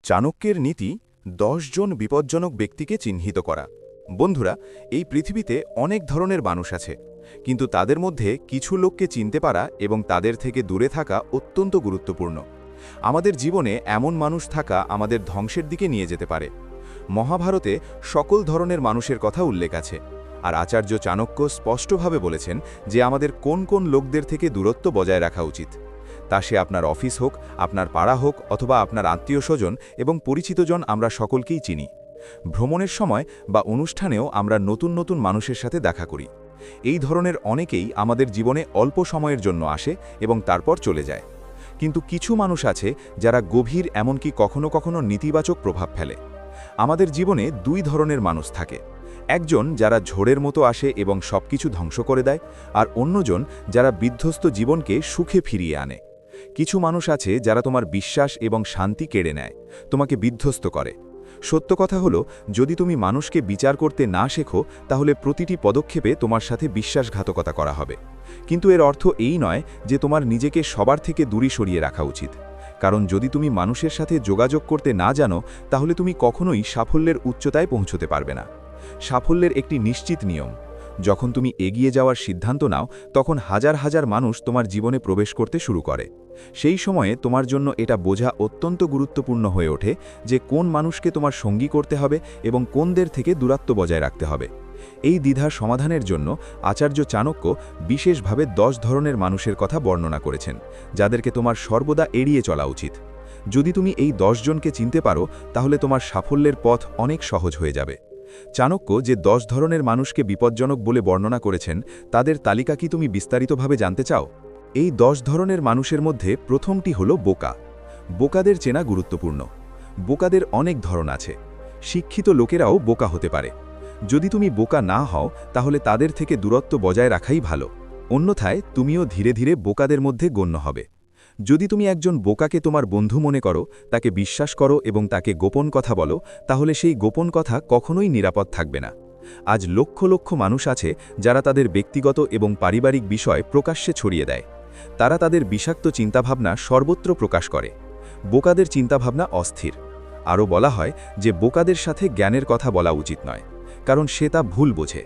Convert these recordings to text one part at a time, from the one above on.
চাণক্যের নীতি ১০ জন বিপজ্জনক ব্যক্তিকে চিহ্নিত করা। বন্ধুরা, এই পৃথিবীতে অনেক ধরনের মানুষ আছে, কিন্তু তাদের মধ্যে কিছু লোককে চিনতে পারা এবং তাদের থেকে দূরে থাকা অত্যন্ত গুরুত্বপূর্ণ। আমাদের জীবনে এমন মানুষ থাকা আমাদের ধ্বংসের দিকে নিয়ে যেতে পারে। মহাভারতে সকল ধরনের মানুষের কথা উল্লেখ আছে, আর আচার্য চাণক্য স্পষ্টভাবে বলেছেন যে আমাদের কোন কোন লোকদের থেকে দূরত্ব বজায় রাখা উচিত। তা সে আপনার অফিস হোক, আপনার পাড়া হোক, অথবা আপনার আত্মীয় স্বজন এবং পরিচিতজন, আমরা সকলকেই চিনি। ভ্রমণের সময় বা অনুষ্ঠানেও আমরা নতুন নতুন মানুষের সাথে দেখা করি। এই ধরনের অনেকেই আমাদের জীবনে অল্প সময়ের জন্য আসে এবং তারপর চলে যায়। কিন্তু কিছু মানুষ আছে যারা গভীর, এমনকি কখনো কখনো নেতিবাচক প্রভাব ফেলে। আমাদের জীবনে দুই ধরনের মানুষ থাকে। একজন যারা ঝড়ের মতো আসে এবং সবকিছু ধ্বংস করে দেয়, আর অন্যজন যারা বিধ্বস্ত জীবনকে সুখে ফিরিয়ে আনে। কিছু মানুষ আছে যারা তোমার বিশ্বাস এবং শান্তি কেড়ে নেয়, তোমাকে বিধ্বস্ত করে। সত্য কথা হলো, যদি তুমি মানুষকে বিচার করতে না শেখো, তাহলে প্রতিটি পদক্ষেপে তোমার সাথে বিশ্বাসঘাতকতা করা হবে। কিন্তু এর অর্থ এই নয় যে তোমার নিজেকে সবার থেকে দূরে সরিয়ে রাখা উচিত। কারণ যদি তুমি মানুষের সাথে যোগাযোগ করতে না জানো, তাহলে তুমি কখনোই সাফল্যের উচ্চতায় পৌঁছতে পারবে না। সাফল্যের একটি নিশ্চিত নিয়ম: যখন তুমি এগিয়ে যাওয়ার সিদ্ধান্ত নাও, তখন হাজার হাজার মানুষ তোমার জীবনে প্রবেশ করতে শুরু করে। সেই সময়ে তোমার জন্য এটা বোঝা অত্যন্ত গুরুত্বপূর্ণ হয়ে ওঠে যে কোন মানুষকে তোমার সঙ্গী করতে হবে এবং কোনদের থেকে দূরত্ব বজায় রাখতে হবে। এই দ্বিধার সমাধানের জন্য আচার্য চাণক্য বিশেষভাবে ১০ ধরনের মানুষের কথা বর্ণনা করেছেন, যাদেরকে তোমার সর্বদা এড়িয়ে চলা উচিত। যদি তুমি এই ১০ জনকে চিনতে পারো, তাহলে তোমার সাফল্যের পথ অনেক সহজ হয়ে যাবে। চাণক্য যে ১০ ধরনের মানুষকে বিপজ্জনক বলে বর্ণনা করেছেন, তাদের তালিকা কি তুমি বিস্তারিতভাবে জানতে চাও? এই ১০ ধরনের মানুষের মধ্যে প্রথমটি হল বোকা। বোকাদের চেনা গুরুত্বপূর্ণ। বোকাদের অনেক ধরন আছে। শিক্ষিত লোকেরাও বোকা হতে পারে। যদি তুমি বোকা না হও, তাহলে তাদের থেকে দূরত্ব বজায় রাখাই ভালো। অন্যথায় তুমিও ধীরে ধীরে বোকাদের মধ্যে গণ্য হবে। যদি তুমি একজন বোকাকে তোমার বন্ধু মনে করো, তাকে বিশ্বাস করো এবং তাকে গোপন কথা বলো, তাহলে সেই গোপন কথা কখনোই নিরাপদ থাকবে না। আজ লক্ষ লক্ষ মানুষ আছে যারা তাদের ব্যক্তিগত এবং পারিবারিক বিষয় প্রকাশ্যে ছড়িয়ে দেয়। তারা তাদের বিষাক্ত চিন্তাভাবনা সর্বত্র প্রকাশ করে। বোকাদের চিন্তাভাবনা অস্থির। আরও বলা হয় যে বোকাদের সাথে জ্ঞানের কথা বলা উচিত নয়, কারণ সে তা ভুল বোঝে।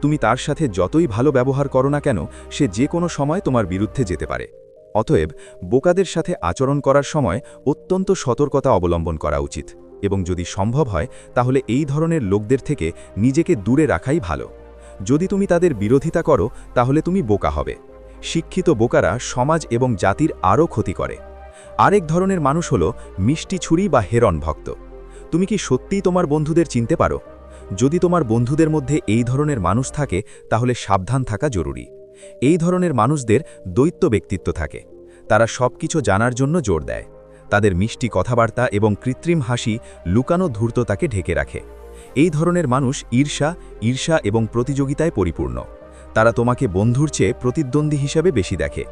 তুমি তার সাথে যতই ভালো ব্যবহার করো না কেন, সে যে কোনো সময় তোমার বিরুদ্ধে যেতে পারে। অতএব বোকাদের সাথে আচরণ করার সময় অত্যন্ত সতর্কতা অবলম্বন করা উচিত, এবং যদি সম্ভব হয় তাহলে এই ধরনের লোকদের থেকে নিজেকে দূরে রাখাই ভালো। যদি তুমি তাদের বিরোধিতা করো, তাহলে তুমি বোকা হবে। শিক্ষিত বোকারা সমাজ এবং জাতির আরও ক্ষতি করে। আরেক ধরনের মানুষ হল মিষ্টি ছুরি বা হেরন ভক্ত। তুমি কি সত্যিই তোমার বন্ধুদের চিনতে পারো? যদি তোমার বন্ধুদের মধ্যে এই ধরনের মানুষ থাকে, তাহলে সাবধান থাকা জরুরি। এই ধরনের মানুষদের দ্বৈত ব্যক্তিত্ব থাকে। তারা সবকিছু জানার জন্য জোর দেয়। তাদের মিষ্টি কথাবার্তা এবং কৃত্রিম হাসি লুকানো ধূর্ততাকে ঢেকে রাখে। এই ধরনের মানুষ ঈর্ষা এবং প্রতিযোগিতায় পরিপূর্ণ। তারা তোমাকে বন্ধুর চেয়ে প্রতিদ্বন্দ্বী হিসাবে বেশি দেখে।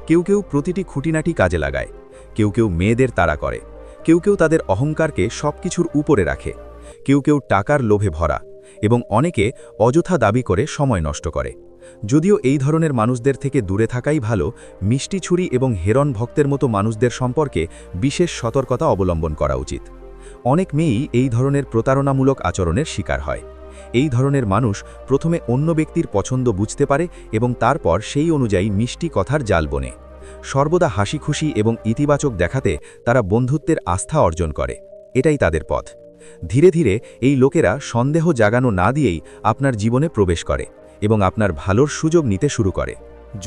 কেউ কেউ প্রতিটি খুঁটিনাটি কাজে লাগায়। কেউ কেউ মেয়েদের তাড়া করে। কেউ কেউ তাদের অহংকারকে সবকিছুর উপরে রাখে। কেউ কেউ টাকার লোভে ভরা, এবং অনেকে অযথা দাবি করে সময় নষ্ট করে। যদিও এই ধরনের মানুষদের থেকে দূরে থাকাই ভালো, মিষ্টি ছুরি এবং হেরন ভক্তের মতো মানুষদের সম্পর্কে বিশেষ সতর্কতা অবলম্বন করা উচিত। অনেক মেয়েই এই ধরনের প্রতারণামূলক আচরণের শিকার হয়। এই ধরনের মানুষ প্রথমে অন্য ব্যক্তির পছন্দ বুঝতে পারে এবং তারপর সেই অনুযায়ী মিষ্টি কথার জাল বোনে। সর্বদা হাসি খুশি এবং ইতিবাচক দেখাতে তারা বন্ধুত্বের আস্থা অর্জন করে। এটাই তাদের পথ। ধীরে ধীরে এই লোকেরা সন্দেহ জাগানো না দিয়েই আপনার জীবনে প্রবেশ করে এবং আপনার ভালোর সুযোগ নিতে শুরু করে।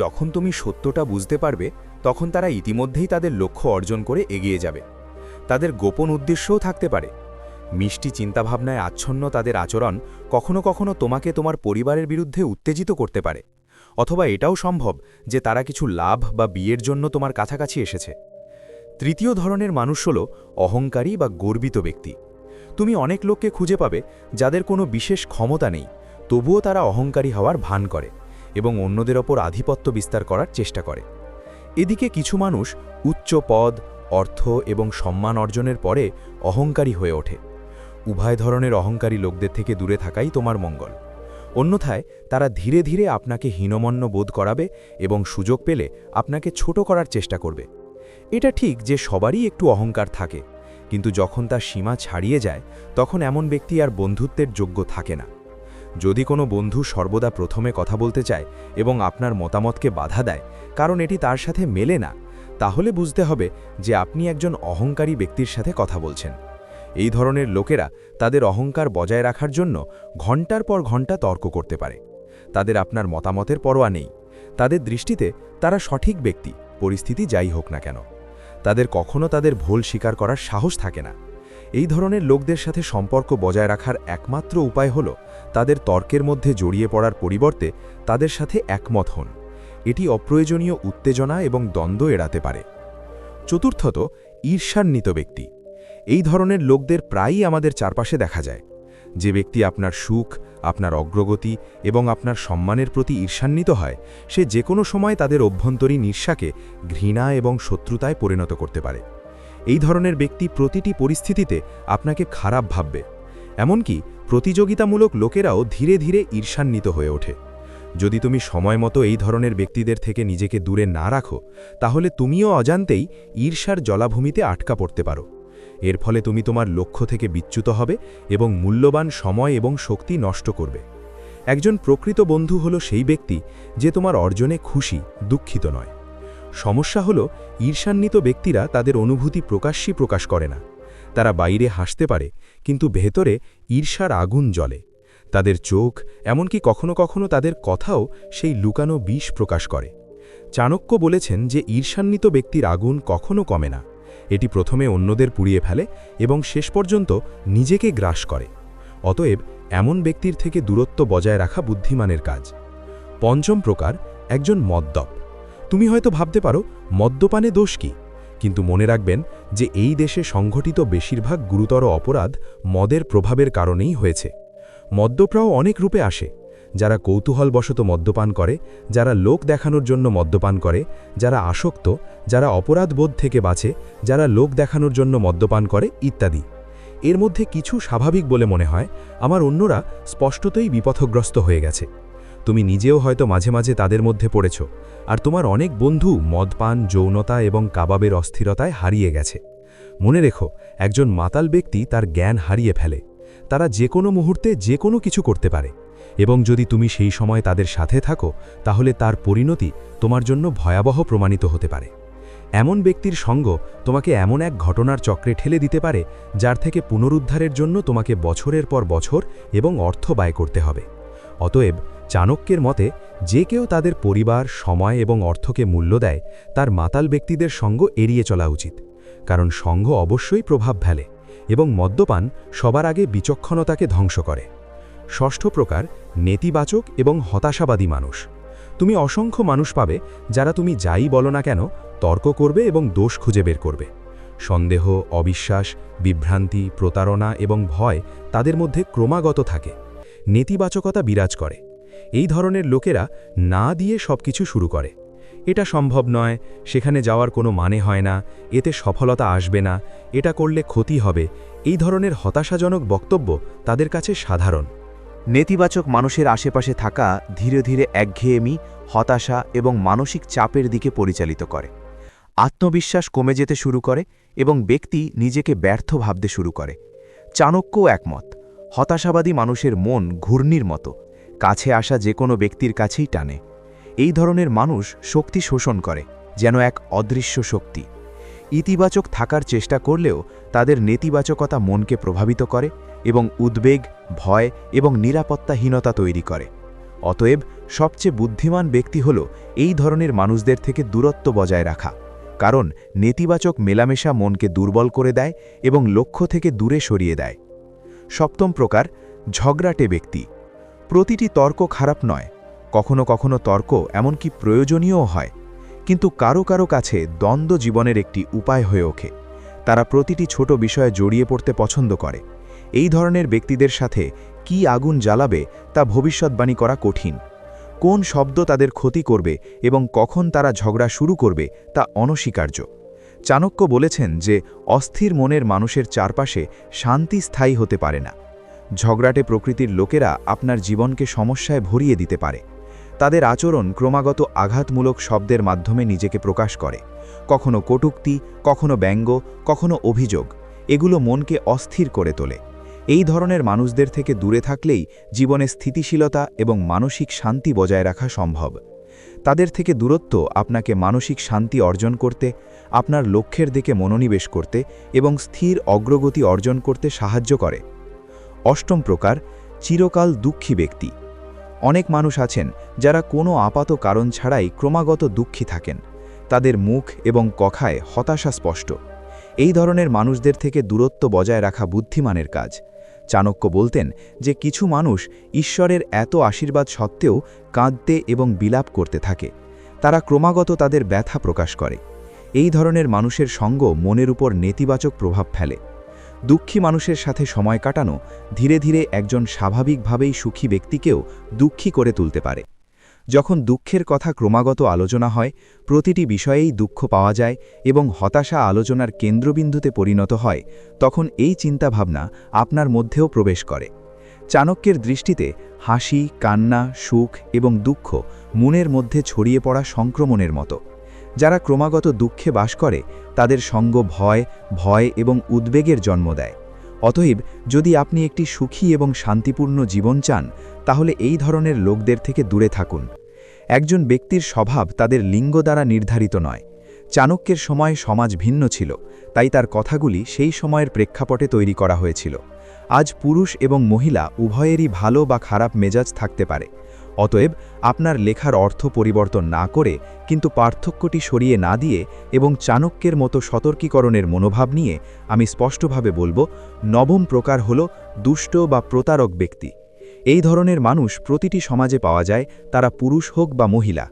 যখন তুমি সত্যটা বুঝতে পারবে, তখন তারা ইতিমধ্যেই তাদের লক্ষ্য অর্জন করে এগিয়ে যাবে। তাদের গোপন উদ্দেশ্যও থাকতে পারে। মিষ্টি চিন্তাভাবনায় আচ্ছন্ন তাদের আচরণ কখনো কখনো তোমাকে তোমার পরিবারের বিরুদ্ধে উত্তেজিত করতে পারে। অথবা এটাও সম্ভব যে তারা কিছু লাভ বা বিয়ের জন্য তোমার কাছাকাছি এসেছে। তৃতীয় ধরনের মানুষ হল অহংকারী বা গর্বিত ব্যক্তি। তুমি অনেক লোককে খুঁজে পাবে যাদের কোনো বিশেষ ক্ষমতা নেই, তবুও তারা অহংকারী হওয়ার ভান করে এবং অন্যদের ওপর আধিপত্য বিস্তার করার চেষ্টা করে। এদিকে কিছু মানুষ উচ্চ পদ, অর্থ এবং সম্মান অর্জনের পরে অহংকারী হয়ে ওঠে। উভয় ধরনের অহংকারী লোকদের থেকে দূরে থাকাই তোমার মঙ্গল। অন্যথায় তারা ধীরে ধীরে আপনাকে হীনমন্য বোধ করাবে এবং সুযোগ পেলে আপনাকে ছোট করার চেষ্টা করবে। এটা ঠিক যে সবারই একটু অহংকার থাকে, কিন্তু যখন তার সীমা ছাড়িয়ে যায় তখন এমন ব্যক্তি আর বন্ধুত্বের যোগ্য থাকে না। যদি কোনো বন্ধু সর্বদা প্রথমে কথা বলতে চায় এবং আপনার মতামতকে বাধা দেয় কারণ এটি তার সাথে মেলে না, তাহলে বুঝতে হবে যে আপনি একজন অহংকারী ব্যক্তির সাথে কথা বলছেন। এই ধরনের লোকেরা তাদের অহংকার বজায় রাখার জন্য ঘন্টার পর ঘন্টা তর্ক করতে পারে। তাদের আপনার মতামতের পরোয়া নেই। তাদের দৃষ্টিতে তারা সঠিক ব্যক্তি, পরিস্থিতি যাই হোক না কেন। তাদের কখনো তাদের ভুল স্বীকার করার সাহস থাকে না। এই ধরনের লোকদের সাথে সম্পর্ক বজায় রাখার একমাত্র উপায় হল তাদের তর্কের মধ্যে জড়িয়ে পড়ার পরিবর্তে তাদের সাথে একমত হন। এটি অপ্রয়োজনীয় উত্তেজনা এবং দ্বন্দ্ব এড়াতে পারে। চতুর্থত, ঈর্ষান্বিত ব্যক্তি। এই ধরনের লোকদের প্রায়ই আমাদের চারপাশে দেখা যায়। যে ব্যক্তি আপনার সুখ, আপনার অগ্রগতি এবং আপনার সম্মানের প্রতি ঈর্ষান্বিত হয়, সে যে কোনো সময় তাদের অভ্যন্তরীণ ঈর্ষাকে ঘৃণা এবং শত্রুতায় পরিণত করতে পারে। এই ধরনের ব্যক্তি প্রতিটি পরিস্থিতিতে আপনাকে খারাপ ভাববে। এমনকি প্রতিযোগিতামূলক লোকেরাও ধীরে ধীরে ঈর্ষান্বিত হয়ে ওঠে। যদি তুমি সময় মতো এই ধরনের ব্যক্তিদের থেকে নিজেকে দূরে না রাখো, তাহলে তুমিও অজান্তেই ঈর্ষার জলাভূমিতে আটকা পড়তে পারো। এর ফলে তুমি তোমার লক্ষ্য থেকে বিচ্যুত হবে এবং মূল্যবান সময় এবং শক্তি নষ্ট করবে। একজন প্রকৃত বন্ধু হলো সেই ব্যক্তি যে তোমার অর্জনে খুশি, দুঃখিত নয়। সমস্যা হলো ঈর্ষান্বিত ব্যক্তিরা তাদের অনুভূতি প্রকাশ্যই প্রকাশ করে না। তারা বাইরে হাসতে পারে, কিন্তু ভেতরে ঈর্ষার আগুন জ্বলে। তাদের চোখ, এমনকি কখনো কখনো তাদের কথাও সেই লুকানো বিষ প্রকাশ করে। চাণক্য বলেছেন যে ঈর্ষান্বিত ব্যক্তির আগুন কখনো কমে না। এটি প্রথমে অন্যদের পুড়িয়ে ফেলে এবং শেষ পর্যন্ত নিজেকে গ্রাস করে। অতএব এমন ব্যক্তির থেকে দূরত্ব বজায় রাখা বুদ্ধিমানের কাজ। পঞ্চম প্রকার, একজন মদ্যপ। তুমি হয়তো ভাবতে পারো মদ্যপানে দোষ কি, কিন্তু মনে রাখবেন যে এই দেশে সংঘটিত বেশিরভাগ গুরুতর অপরাধ মদের প্রভাবের কারণেই হয়েছে। মদ্যপরাও অনেক রূপে আসে। যারা কৌতূহলবশত মদ্যপান করে, যারা লোক দেখানোর জন্য মদ্যপান করে, যারা আসক্ত, যারা অপরাধবোধ থেকে বাঁচে, যারা লোক দেখানোর জন্য মদ্যপান করে, ইত্যাদি। এর মধ্যে কিছু স্বাভাবিক বলে মনে হয়, আমার অন্যরা স্পষ্টতই বিপথগ্রস্ত হয়ে গেছে। তুমি নিজেও হয়তো মাঝে মাঝে তাদের মধ্যে পড়েছ, আর তোমার অনেক বন্ধু মদপান, যৌনতা এবং কাবাবের অস্থিরতায় হারিয়ে গেছে। মনে রেখো, একজন মাতাল ব্যক্তি তার জ্ঞান হারিয়ে ফেলে। তারা যে কোনো মুহূর্তে যে কোনো কিছু করতে পারে, এবং যদি তুমি সেই সময় তাদের সাথে থাকো, তাহলে তার পরিণতি তোমার জন্য ভয়াবহ প্রমাণিত হতে পারে। এমন ব্যক্তির সঙ্গ তোমাকে এমন এক ঘটনার চক্রে ঠেলে দিতে পারে, যার থেকে পুনরুদ্ধারের জন্য তোমাকে বছরের পর বছর এবং অর্থ ব্যয় করতে হবে। অতএব চাণক্যের মতে, যে কেউ তাদের পরিবার, সময় এবং অর্থকে মূল্য দেয়, তার মাতাল ব্যক্তিদের সঙ্গ এড়িয়ে চলা উচিত। কারণ সঙ্গ অবশ্যই প্রভাব ফেলে, এবং মদ্যপান সবার আগে বিচক্ষণতাকে ধ্বংস করে। ষষ্ঠ প্রকার, নেতিবাচক এবং হতাশাবাদী মানুষ। তুমি অসংখ্য মানুষ পাবে যারা তুমি যাই বলো না কেন তর্ক করবে এবং দোষ খুঁজে বের করবে। সন্দেহ, অবিশ্বাস, বিভ্রান্তি, প্রতারণা এবং ভয় তাদের মধ্যে ক্রমাগত থাকে। নেতিবাচকতা বিরাজ করে। এই ধরনের লোকেরা না দিয়ে সবকিছু শুরু করে। এটা সম্ভব নয়, সেখানে যাওয়ার কোনো মানে হয় না, এতে সফলতা আসবে না, এটা করলে ক্ষতি হবে। এই ধরনের হতাশাজনক বক্তব্য তাদের কাছে সাধারণ। নেতিবাচক মানুষের আশেপাশে থাকা ধীরে ধীরে একঘেয়েমি, হতাশা এবং মানসিক চাপের দিকে পরিচালিত করে। আত্মবিশ্বাস কমে যেতে শুরু করে এবং ব্যক্তি নিজেকে ব্যর্থ ভাবতে শুরু করে। চাণক্যও একমত, হতাশাবাদী মানুষের মন ঘূর্ণির মতো, কাছে আসা যে কোনো ব্যক্তির কাছেই টানে। এই ধরনের মানুষ শক্তি শোষণ করে, যেন এক অদৃশ্য শক্তি। ইতিবাচক থাকার চেষ্টা করলেও তাদের নেতিবাচকতা মনকে প্রভাবিত করে এবং উদ্বেগ, ভয় এবং নিরাপত্তাহীনতা তৈরি করে। অতএব সবচেয়ে বুদ্ধিমান ব্যক্তি হল এই ধরনের মানুষদের থেকে দূরত্ব বজায় রাখা, কারণ নেতিবাচক মেলামেশা মনকে দুর্বল করে দেয় এবং লক্ষ্য থেকে দূরে সরিয়ে দেয়। সপ্তম প্রকার, ঝগড়াটে ব্যক্তি। প্রতিটি তর্ক খারাপ নয়, কখনো কখনো তর্ক এমনকি প্রয়োজনীয়ও হয়, কিন্তু কারো কারো কাছে দ্বন্দ্ব জীবনের একটি উপায় হয়ে ওঠে। তারা প্রতিটি ছোট বিষয়ে জড়িয়ে পড়তে পছন্দ করে। এই ধরনের ব্যক্তিদের সাথে কি আগুন জ্বালাবে তা ভবিষ্যৎবাণী করা কঠিন। কোন শব্দ তাদের ক্ষতি করবে এবং কখন তারা ঝগড়া শুরু করবে তা অনস্বীকার্য। চাণক্য বলেছেন যে অস্থির মনের মানুষের চারপাশে শান্তি স্থায়ী হতে পারে না। ঝগড়াটে প্রকৃতির লোকেরা আপনার জীবনকে সমস্যায় ভরিয়ে দিতে পারে। তাদের আচরণ ক্রমাগত আঘাতমূলক শব্দের মাধ্যমে নিজেকে প্রকাশ করে, কখনো কটূক্তি, কখনো ব্যঙ্গ, কখনো অভিযোগ। এগুলো মনকে অস্থির করে তোলে। এই ধরনের মানুষদের থেকে দূরে থাকলেই জীবনে স্থিতিশীলতা এবং মানসিক শান্তি বজায় রাখা সম্ভব। তাদের থেকে দূরত্ব আপনাকে মানসিক শান্তি অর্জন করতে, আপনার লক্ষ্যের দিকে মনোনিবেশ করতে এবং স্থির অগ্রগতি অর্জন করতে সাহায্য করে। অষ্টম প্রকার, চিরকাল দুঃখী ব্যক্তি। অনেক মানুষ আছেন যারা কোনো আপাত কারণ ছাড়াই ক্রমাগত দুঃখী থাকেন। তাদের মুখ এবং কথায় হতাশা স্পষ্ট। এই ধরনের মানুষদের থেকে দূরত্ব বজায় রাখা বুদ্ধিমানের কাজ। চাণক্য বলতেন যে কিছু মানুষ ঈশ্বরের এত আশীর্বাদ সত্ত্বেও কাঁদতে এবং বিলাপ করতে থাকে। তারা ক্রমাগত তাদের ব্যথা প্রকাশ করে। এই ধরনের মানুষের সঙ্গ মনের উপর নেতিবাচক প্রভাব ফেলে। দুঃখী মানুষের সাথে সময় কাটানো ধীরে ধীরে একজন স্বাভাবিকভাবেই সুখী ব্যক্তিকেও দুঃখী করে তুলতে পারে। যখন দুঃখের কথা ক্রমাগত আলোচনা হয়, প্রতিটি বিষয়েই দুঃখ পাওয়া যায় এবং হতাশা আলোচনার কেন্দ্রবিন্দুতে পরিণত হয়, তখন এই চিন্তাভাবনা আপনার মধ্যেও প্রবেশ করে। চাণক্যের দৃষ্টিতে হাসি, কান্না, সুখ এবং দুঃখ মনের মধ্যে ছড়িয়ে পড়া সংক্রমণের মতো। যারা ক্রমাগত দুঃখে বাস করে তাদের সঙ্গ ভয় এবং উদ্বেগের জন্ম দেয়। অতএব যদি আপনি একটি সুখী এবং শান্তিপূর্ণ জীবন চান, তাহলে এই ধরনের লোকদের থেকে দূরে থাকুন। একজন ব্যক্তির স্বভাব তাদের লিঙ্গ দ্বারা নির্ধারিত নয়। চাণক্যের সময় সমাজ ভিন্ন ছিল, তাই তার কথাগুলি সেই সময়ের প্রেক্ষাপটে তৈরি করা হয়েছিল। আজ পুরুষ এবং মহিলা উভয়েরই ভালো বা খারাপ মেজাজ থাকতে পারে। অতএব আপনার লেখার অর্থ পরিবর্তন না করে, কিন্তু পার্থক্যটি সরিয়ে না দিয়ে এবং চাণক্যের মতো সতর্কীকরণের মনোভাব নিয়ে আমি স্পষ্টভাবে বলবো, নবম প্রকার হল দুষ্ট বা প্রতারক ব্যক্তি। এই ধরনের মানুষ প্রতিটি সমাজে পাওয়া যায়, তারা পুরুষ হোক বা মহিলা।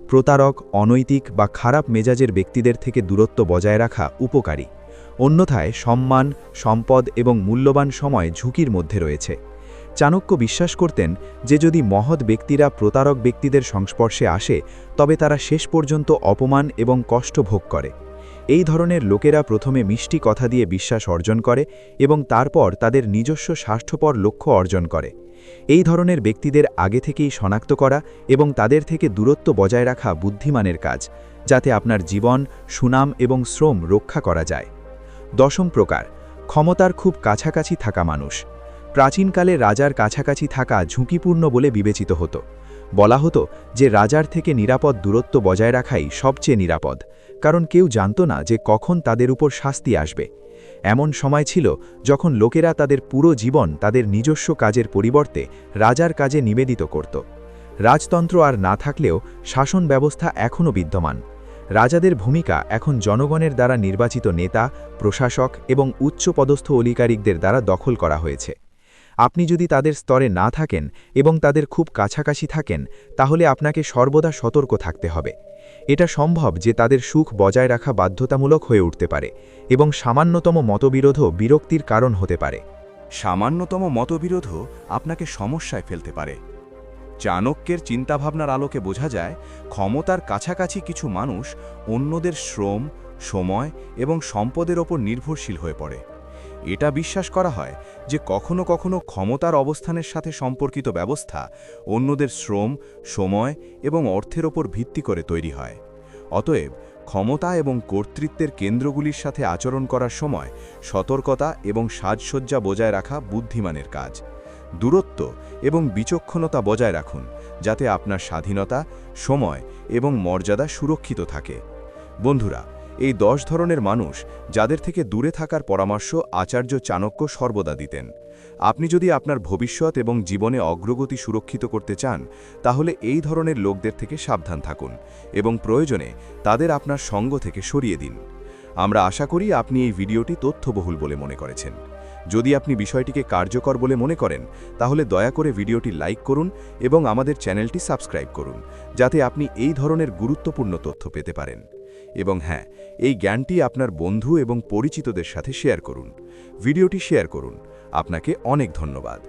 প্রতারক, অনৈতিক বা খারাপ মেজাজের ব্যক্তিদের থেকে দূরত্ব বজায় রাখা উপকারী। অন্যথায় সম্মান, সম্পদ এবং মূল্যবান সময় ঝুঁকির মধ্যে রয়েছে। চাণক্য বিশ্বাস করতেন যে যদি মহৎ ব্যক্তিরা প্রতারক ব্যক্তিদের সংস্পর্শে আসে, তবে তারা শেষ পর্যন্ত অপমান এবং কষ্ট ভোগ করে। এই ধরনের লোকেরা প্রথমে মিষ্টি কথা দিয়ে বিশ্বাস অর্জন করে এবং তারপর তাদের নিজস্ব স্বার্থপর লক্ষ্য অর্জন করে। এই ধরনের ব্যক্তিদের আগে থেকেই শনাক্ত করা এবং তাদের থেকে দূরত্ব বজায় রাখা বুদ্ধিমানের কাজ, যাতে আপনার জীবন, সুনাম এবং শ্রম রক্ষা করা যায়। দশম প্রকার, ক্ষমতার খুব কাছাকাছি থাকা মানুষ। প্রাচীনকালে রাজার কাছাকাছি থাকা ঝুঁকিপূর্ণ বলে বিবেচিত হতো। বলা হতো যে রাজার থেকে নিরাপদ দূরত্ব বজায় রাখাই সবচেয়ে নিরাপদ, কারণ কেউ জানত না যে কখন তাদের উপর শাস্তি আসবে। এমন সময় ছিল যখন লোকেরা তাদের পুরো জীবন তাদের নিজস্ব কাজের পরিবর্তে রাজার কাজে নিবেদিত করত। রাজতন্ত্র আর না থাকলেও শাসন ব্যবস্থা এখনও বিদ্যমান। রাজাদের ভূমিকা এখন জনগণের দ্বারা নির্বাচিত নেতা, প্রশাসক এবং উচ্চপদস্থ অধিকারিকদের দ্বারা দখল করা হয়েছে। আপনি যদি তাদের স্তরে না থাকেন এবং তাদের খুব কাছাকাছি থাকেন, তাহলে আপনাকে সর্বদা সতর্ক থাকতে হবে। এটা সম্ভব যে তাদের সুখ বজায় রাখা বাধ্যতামূলক হয়ে উঠতে পারে এবং সামান্যতম মতবিরোধও বিরক্তির কারণ হতে পারে। সামান্যতম মতবিরোধও আপনাকে সমস্যায় ফেলতে পারে। চাণক্যের চিন্তাভাবনার আলোকে বোঝা যায়, ক্ষমতার কাছাকাছি কিছু মানুষ অন্যদের শ্রম, সময় এবং সম্পদের ওপর নির্ভরশীল হয়ে পড়ে। এটা বিশ্বাস করা হয় যে কখনো কখনো ক্ষমতার অবস্থানের সাথে সম্পর্কিত ব্যবস্থা অন্যদের শ্রম, সময় এবং অর্থের ওপর ভিত্তি করে তৈরি হয়। অতএব ক্ষমতা এবং কর্তৃত্বের কেন্দ্রগুলির সাথে আচরণ করার সময় সতর্কতা এবং সাজসজ্জা বজায় রাখা বুদ্ধিমানের কাজ। দূরত্ব এবং বিচক্ষণতা বজায় রাখুন, যাতে আপনার স্বাধীনতা, সময় এবং মর্যাদা সুরক্ষিত থাকে। বন্ধুরা, এই 10 ধরনের মানুষ যাদের থেকে দূরে থাকার পরামর্শ আচার্য চাণক্য সর্বদা দিতেন। আপনি যদি আপনার ভবিষ্যৎ এবং জীবনে অগ্রগতি সুরক্ষিত করতে চান, তাহলে এই ধরনের লোকদের থেকে সাবধান থাকুন এবং প্রয়োজনে তাদের আপনার সঙ্গ থেকে সরিয়ে দিন। আমরা আশা করি আপনি এই ভিডিওটি তথ্যবহুল বলে মনে করেছেন। যদি আপনি বিষয়টিকে কার্যকর বলে মনে করেন, তাহলে দয়া করে ভিডিওটি লাইক করুন এবং আমাদের চ্যানেলটি সাবস্ক্রাইব করুন, যাতে আপনি এই ধরনের গুরুত্বপূর্ণ তথ্য পেতে পারেন। এবং হ্যাঁ, এই জ্ঞানটি আপনার বন্ধু এবং পরিচিতদের সাথে শেয়ার করুন। ভিডিওটি শেয়ার করুন। আপনাকে অনেক ধন্যবাদ।